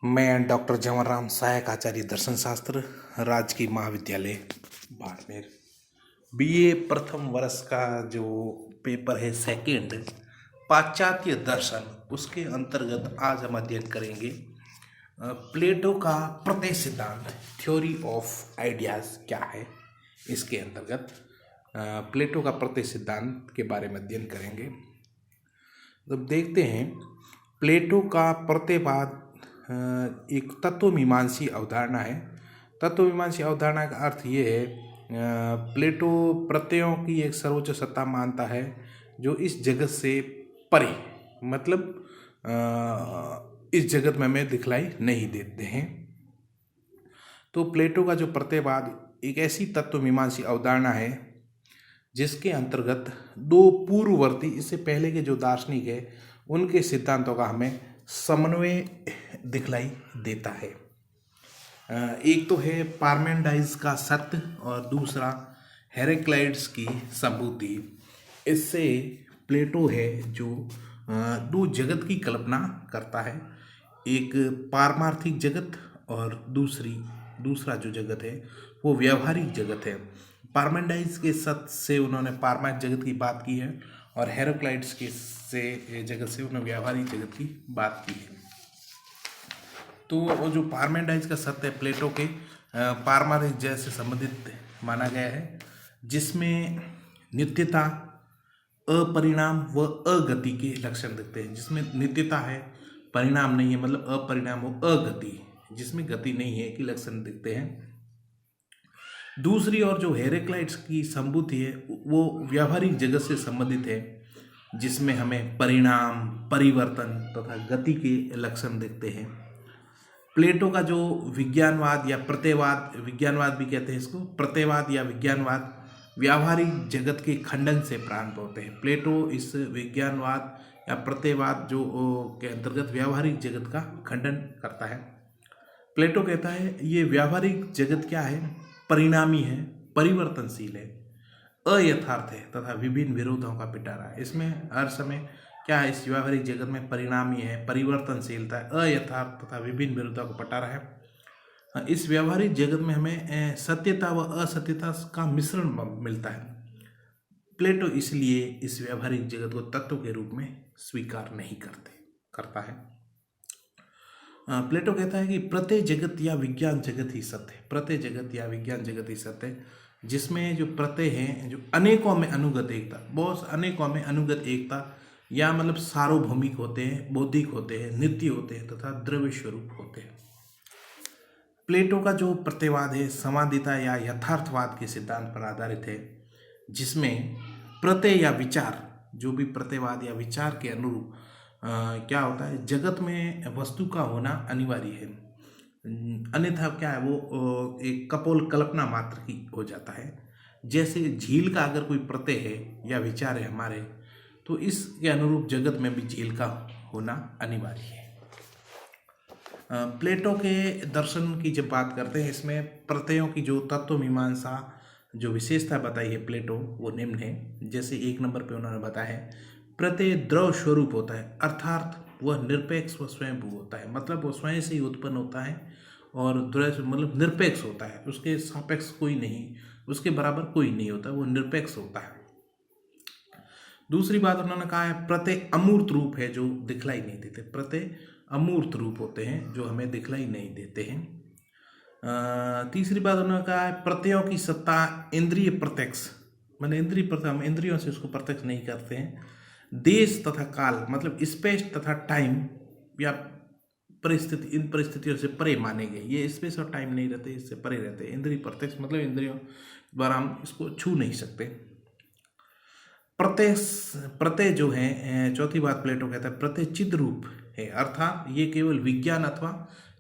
मैं डॉक्टर जवाहर सहायक आचार्य दर्शन शास्त्र, राजकीय महाविद्यालय बाड़मेर, बीए प्रथम वर्ष का जो पेपर है सेकंड पाश्चात्य दर्शन, उसके अंतर्गत आज हम अध्ययन करेंगे प्लेटो का प्रत्यय सिद्धांत, थ्योरी ऑफ आइडियाज क्या है। इसके अंतर्गत प्लेटो का प्रत्यय सिद्धांत के बारे में अध्ययन करेंगे। तो देखते हैं, प्लेटो का प्रत्ययवाद एक तत्वमीमांसी अवधारणा है। तत्वमीमांसी अवधारणा का अर्थ ये है, प्लेटो प्रत्ययों की एक सर्वोच्च सत्ता मानता है जो इस जगत से परे, मतलब इस जगत में हमें दिखलाई नहीं देते हैं। तो प्लेटो का जो प्रत्ययवाद एक ऐसी तत्वमीमांसी अवधारणा है जिसके अंतर्गत दो पूर्ववर्ती, इससे पहले के जो दार्शनिक है उनके सिद्धांतों का हमें समन्वय दिखलाई देता है। एक तो है पार्मेनिडाइज का सत्य और दूसरा हेराक्लाइड्स की संभूति। इससे प्लेटो है जो दो जगत की कल्पना करता है, एक पारमार्थिक जगत और दूसरा जो जगत है वो व्यवहारिक जगत है। पार्मेनिडाइज के सत्य से उन्होंने पारमार्थिक जगत की बात की है और हेराक्लाइड्स के से जगत से उन्होंने व्यवहारिक जगत की बात की है। तो वो जो पार्मेनिडाइज का सत्य है प्लेटो के पारमार्थिक जगत से संबंधित माना गया है, जिसमें नित्यता, अपरिणाम व अगति के लक्षण दिखते हैं। जिसमें नित्यता है, परिणाम नहीं है, मतलब अपरिणाम व अगति, जिसमें गति नहीं है कि लक्षण दिखते हैं। दूसरी ओर जो हेराक्लाइड्स की संभूति है वो व्यावहारिक जगत से संबंधित है, जिसमें हमें परिणाम, परिवर्तन तथा गति के लक्षण दिखते हैं। प्लेटो का जो विज्ञानवाद या प्रत्ययवाद, विज्ञानवाद भी कहते हैं इसको, प्रत्ययवाद या विज्ञानवाद व्यावहारिक जगत के खंडन से प्रारंभ होते हैं। प्लेटो इस विज्ञानवाद या प्रत्ययवाद जो के अंतर्गत व्यावहारिक जगत का खंडन करता है। प्लेटो कहता है ये व्यावहारिक जगत क्या है, परिणामी है, परिवर्तनशील है, अयथार्थ है तथा विभिन्न विरोधों का पिटारा है। इसमें हर समय क्या है, इस व्यावहारिक जगत में परिणामी है, परिवर्तनशीलता है, अयथार्थ तथा विभिन्न विरोधों का पिटारा है। इस व्यावहारिक जगत में हमें सत्यता व असत्यता का मिश्रण मिलता है। प्लेटो इसलिए इस व्यावहारिक जगत को तत्व के रूप में स्वीकार नहीं करता है। प्लेटो कहता है कि प्रत्यय जगत या विज्ञान जगत ही सत्य है। प्रत्यय जगत या विज्ञान जगत ही सत्य है, जिसमें जो प्रत्यय हैं जो अनेकों में अनुगत एकता, बहुत अनेकों में अनुगत एकता या मतलब सार्वभौमिक होते हैं, बौद्धिक होते हैं, नित्य होते हैं तथा द्रव्य स्वरूप होते हैं। प्लेटो का जो प्रत्ययवाद है समादिता या यथार्थवाद के सिद्धांत पर आधारित है, जिसमें प्रत्यय या विचार, जो भी प्रत्ययवाद या विचार के अनुरूप क्या होता है, जगत में वस्तु का होना अनिवार्य है, अन्यथा क्या है वो एक कपोल कल्पना मात्र की हो जाता है। जैसे झील का अगर कोई प्रत्यय है या विचार है हमारे, तो इसके अनुरूप जगत में भी झील का होना अनिवार्य है। प्लेटो के दर्शन की जब बात करते हैं, इसमें प्रत्ययों की जो तत्वमीमांसा जो विशेषता बताई है प्लेटो, वो निम्न है। जैसे एक नंबर पे उन्होंने बताया है, प्रत्यय द्रव स्वरूप होता है, अर्थात वह निरपेक्ष व स्वयंभू होता है, मतलब वो स्वयं से ही उत्पन्न होता है और द्रव मतलब निरपेक्ष होता है, उसके सापेक्ष कोई नहीं, उसके बराबर कोई नहीं होता, वो निरपेक्ष होता है। दूसरी बात उन्होंने कहा है, प्रत्यय अमूर्त रूप है जो दिखलाई नहीं देते। प्रत्यय अमूर्त रूप होते हैं जो हमें दिखलाई नहीं देते हैं। तीसरी बात उन्होंने कहा है, प्रत्ययों की सत्ता इंद्रिय प्रत्यक्ष, मतलब इंद्रिय प्रत्यक्ष, हम इंद्रियों से उसको प्रत्यक्ष नहीं करते हैं। देश तथा काल, मतलब स्पेस तथा टाइम या परिस्थिति, इन परिस्थितियों से परे माने गए। ये स्पेस और टाइम नहीं रहते, इससे परे रहते। इंद्रिय प्रत्यक्ष मतलब इंद्रियों द्वारा हम इसको छू नहीं सकते। प्रत्यय जो है, चौथी बात प्लेटो कहता है, प्रत्यय चिद रूप है, अर्थात ये केवल विज्ञान अथवा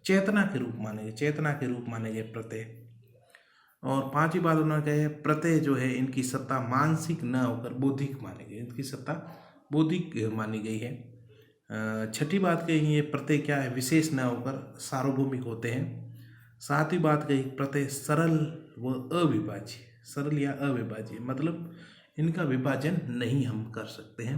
चेतना के रूप माने गए प्रत्यय। और पांचवी बात उन्होंने कहा है, प्रत्यय जो है इनकी सत्ता मानसिक न होकर बौद्धिक माने गए, इनकी सत्ता बौद्धिक मानी गई है। छठी बात कही है, प्रत्यय क्या है, विशेष न होकर सार्वभौमिक होते हैं। सातवीं बात कही, प्रत्यय सरल व अविभाज्य, सरल या अविभाज्य, मतलब इनका विभाजन नहीं हम कर सकते हैं।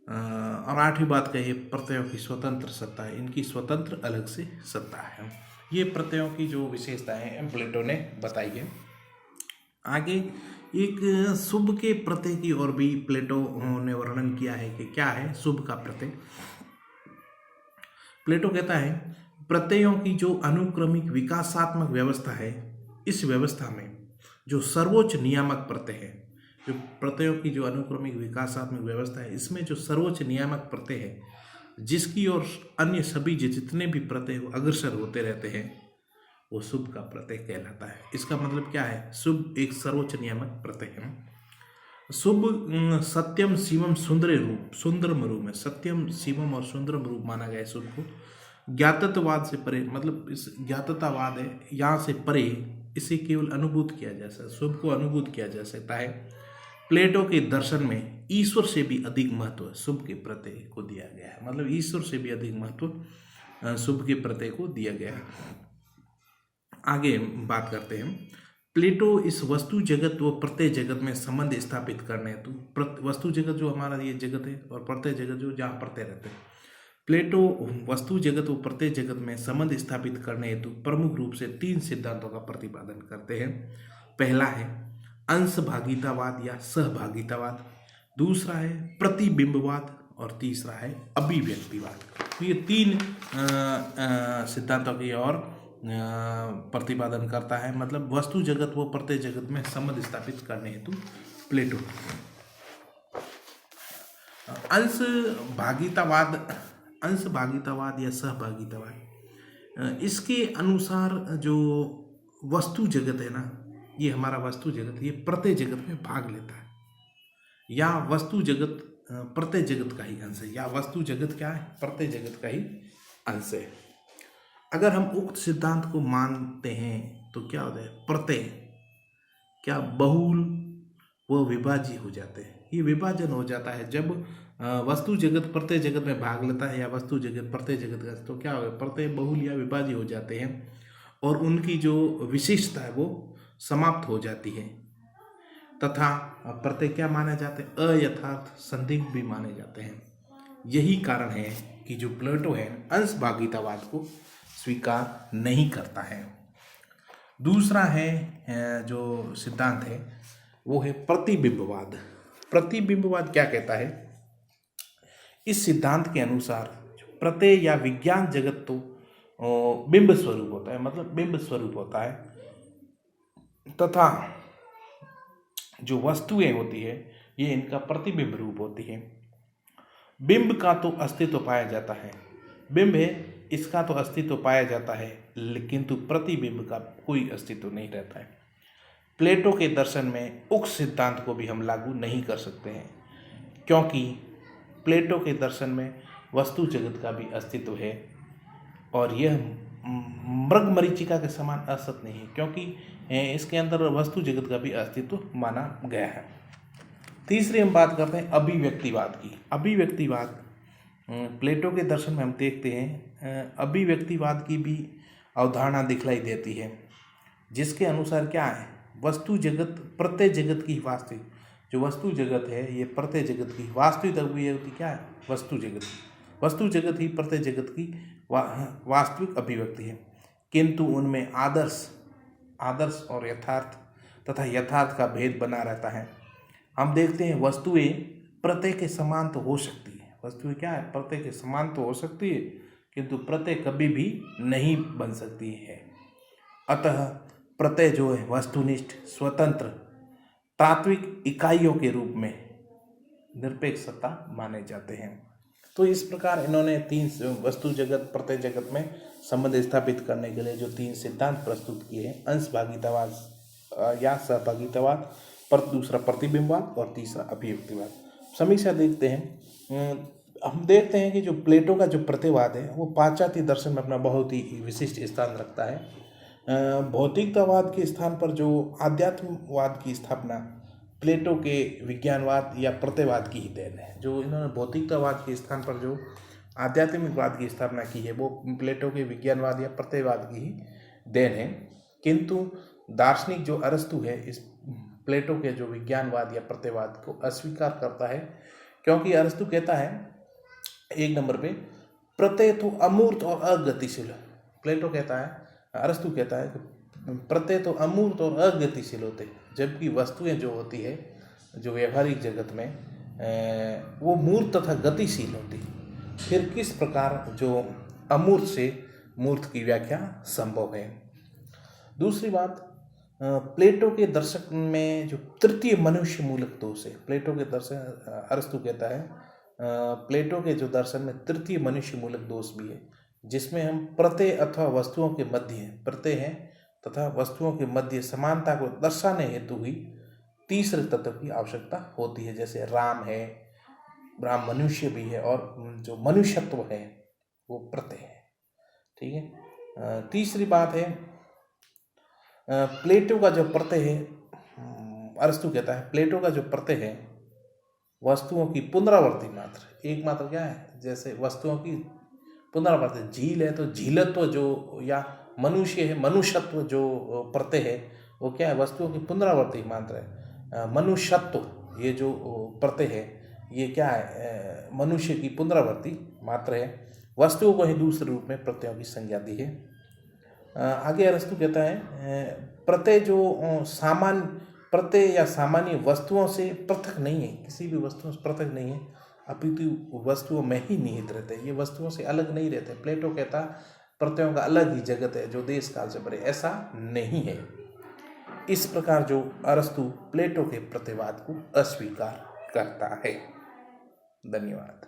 और आठवीं बात कही प्रत्ययों की स्वतंत्र सत्ता है, इनकी स्वतंत्र अलग से सत्ता है। ये प्रत्ययों की जो विशेषताएं हैं प्लेटो ने बताई है। आगे एक शुभ के प्रत्यय की और भी प्लेटो ने वर्णन किया है कि क्या है शुभ का प्रत्यय। प्लेटो कहता है प्रत्ययों की जो अनुक्रमिक विकासात्मक व्यवस्था है, इस व्यवस्था में जो सर्वोच्च नियामक प्रत्यय है, जो प्रत्ययों की जो अनुक्रमिक विकासात्मक व्यवस्था है, इसमें जो सर्वोच्च नियामक प्रत्यय है, जिसकी और अन्य सभी जितने भी प्रत्यय अग्रसर होते रहते हैं, वो शुभ का प्रत्यय कहलाता है। इसका मतलब क्या है? शुभ एक सर्वोच्च नियामक प्रत्यय है। शुभ सत्यम शिवम सुंदरम रूप में सत्यम शिवम और सुंदरम रूप माना गया है शुभ को। ज्ञातत्ववाद से परे, मतलब इस ज्ञाततावाद है यहाँ से परे, इसे केवल अनुभूत किया जा सकता है, शुभ को अनुभूत किया जा सकता है। प्लेटो के दर्शन में ईश्वर से भी अधिक महत्व शुभ के प्रत्यय को दिया गया है, मतलब ईश्वर से भी अधिक महत्व शुभ के प्रत्यय को दिया गया है। आगे बात करते हैं। प्लेटो इस वस्तु जगत व प्रत्यय जगत में संबंध स्थापित करने हेतु, वस्तु जगत जो हमारा ये जगत है और प्रत्यय जगत जो जहाँ प्रत्यय रहते हैं, प्लेटो वस्तु जगत व प्रत्यय जगत में संबंध स्थापित करने हेतु प्रमुख रूप से 3 सिद्धांतों का प्रतिपादन करते हैं। पहला है अंशभागितावाद या सहभागितावाद, दूसरा है प्रतिबिंबवाद और तीसरा है अभिव्यक्तिवाद। ये 3 सिद्धांतों की और प्रतिपादन करता है, मतलब वस्तु जगत व प्रत्यय जगत में संबंध स्थापित करने हेतु प्लेटो। अंश भागितावाद या सहभागितावाद, इसके अनुसार जो वस्तु जगत है ना, ये हमारा वस्तु जगत, ये प्रत्यय जगत में भाग लेता है, या वस्तु जगत प्रत्यय जगत का ही अंश है, या वस्तु जगत क्या है? प्रत्यय जगत का ही अंश है। अगर हम उक्त सिद्धांत को मानते हैं तो क्या होता है? प्रत्यय क्या बहुल व विभाज्य हो जाते हैं। ये विभाजन हो जाता है जब वस्तु जगत प्रत्यय जगत में भाग लेता है, या वस्तु जगत प्रत्यय जगत का, तो क्या होगा? प्रत्यय बहुल या विभाज्य हो जाते हैं और उनकी जो विशेषता है वो समाप्त हो जाती है, तथा प्रत्यय क्या माने जाते हैं? अयथार्थ संदिग्ध भी माने जाते हैं। यही कारण है कि जो प्लेटो है अंश भागितावाद को स्वीकार नहीं करता है। दूसरा है जो सिद्धांत है वो है प्रतिबिंबवाद। प्रतिबिंबवाद क्या कहता है? इस सिद्धांत के अनुसार प्रत्यय या विज्ञान जगत तो बिंब स्वरूप होता है, मतलब बिंब स्वरूप होता है, तथा जो वस्तुएं होती है ये इनका प्रतिबिंब रूप होती है। बिंब का तो अस्तित्व पाया जाता है, बिंब है इसका तो अस्तित्व पाया जाता है, किंतु प्रतिबिंब का कोई अस्तित्व नहीं रहता है। प्लेटो के दर्शन में उक्त सिद्धांत को भी हम लागू नहीं कर सकते हैं, क्योंकि प्लेटो के दर्शन में वस्तु जगत का भी अस्तित्व है और यह मृग मरीचिका के समान असत नहीं है, क्योंकि इसके अंदर वस्तु जगत का भी अस्तित्व माना गया है। तीसरी हम बात करते हैं अभिव्यक्तिवाद की। अभिव्यक्तिवाद प्लेटो के दर्शन में हम देखते हैं अभिव्यक्तिवाद की भी अवधारणा दिखलाई देती है, जिसके अनुसार क्या है? वस्तु जगत प्रत्यय जगत की वास्तविक, जो वस्तु जगत है ये प्रत्यय जगत की वास्तविक अभिव्यक्ति क्या है? वस्तु जगत, वस्तु जगत ही प्रत्यय जगत की वास्तविक अभिव्यक्ति है, किंतु उनमें आदर्श और यथार्थ तथा यथार्थ का भेद बना रहता है। हम देखते हैं वस्तुएं प्रत्यय के समान तो हो सकती है, वस्तुएं क्या है? प्रत्यय के समान तो हो सकती है, किंतु प्रत्यय कभी भी नहीं बन सकती है। अतः प्रत्यय जो है वस्तुनिष्ठ स्वतंत्र तात्विक इकाइयों के रूप में निरपेक्ष सत्ता माने जाते हैं। तो इस प्रकार इन्होंने 3 वस्तु जगत प्रत्यय जगत में संबंध स्थापित करने के लिए जो 3 सिद्धांत प्रस्तुत किए हैं, अंश भागितावाद या सहभागितावाद, दूसरा प्रतिबिंबवाद और तीसरा अभिव्यक्तिवाद। समीक्षा देखते हैं। हम देखते हैं कि जो प्लेटो का जो प्रतिवाद है वो पाश्चात्य दर्शन में अपना बहुत ही विशिष्ट स्थान रखता है। भौतिकतावाद के स्थान पर जो आध्यात्मवाद की स्थापना प्लेटो के विज्ञानवाद या प्रत्ययवाद की ही देन है। जो इन्होंने भौतिकतावाद के स्थान पर जो आध्यात्मिकवाद की स्थापना की है वो प्लेटो के विज्ञानवाद या प्रत्ययवाद की ही देन है, किंतु दार्शनिक जो अरस्तु है इस प्लेटो के जो विज्ञानवाद या प्रत्ययवाद को अस्वीकार करता है, क्योंकि अरस्तु कहता है 1 नंबर पे, प्रत्यय तो अमूर्त और अगतिशील। प्लेटो कहता है, अरस्तु कहता है कि प्रत्यय तो अमूर्त और अगतिशील होते, जबकि वस्तुएं जो होती है जो व्यवहारिक जगत में वो मूर्त तथा गतिशील होती। फिर किस प्रकार जो अमूर्त से मूर्त की व्याख्या संभव है। दूसरी बात, प्लेटो के दर्शन में जो तृतीय मनुष्य मूलक दोष है, प्लेटो के दर्शन, अरस्तु कहता है प्लेटो के जो दर्शन में तृतीय मनुष्य मूलक दोष भी है, जिसमें हम प्रत्यय अथवा वस्तुओं के मध्य, प्रत्यय है तथा वस्तुओं के मध्य समानता को दर्शाने हेतु ही तीसरे तत्व की आवश्यकता होती है। जैसे राम है, राम मनुष्य भी है, और जो मनुष्यत्व है वो प्रत्यय है। ठीक है। तीसरी बात है, प्लेटो का जो प्रत्यय है, अरस्तु कहता है प्लेटो का जो प्रत्यय है वस्तुओं की पुनरावर्ती मात्र, एक मात्र क्या है, जैसे वस्तुओं की पुनरावर्ती, झील है तो झीलत्व जो, या मनुष्य है मनुष्यत्व जो प्रत्यय है वो क्या है, वस्तुओं की पुनरावर्ती मात्र है। मनुष्यत्व ये जो प्रत्यय है ये क्या है, मनुष्य की पुनरावर्ती मात्र है। वस्तुओं को ही दूसरे रूप में प्रत्ययों की संज्ञा दी है। आगे अरस्तु कहता है प्रत्यय जो प्रत्यय या सामान्य वस्तुओं से पृथक नहीं है, किसी भी वस्तुओं से पृथक नहीं है, अपितु वस्तुओं में ही निहित रहते हैं, ये वस्तुओं से अलग नहीं रहते। प्लेटो कहता प्रत्ययों का अलग ही जगत है जो देश काल से परे, ऐसा नहीं है। इस प्रकार जो अरस्तु प्लेटो के प्रत्ययवाद को अस्वीकार करता है। धन्यवाद।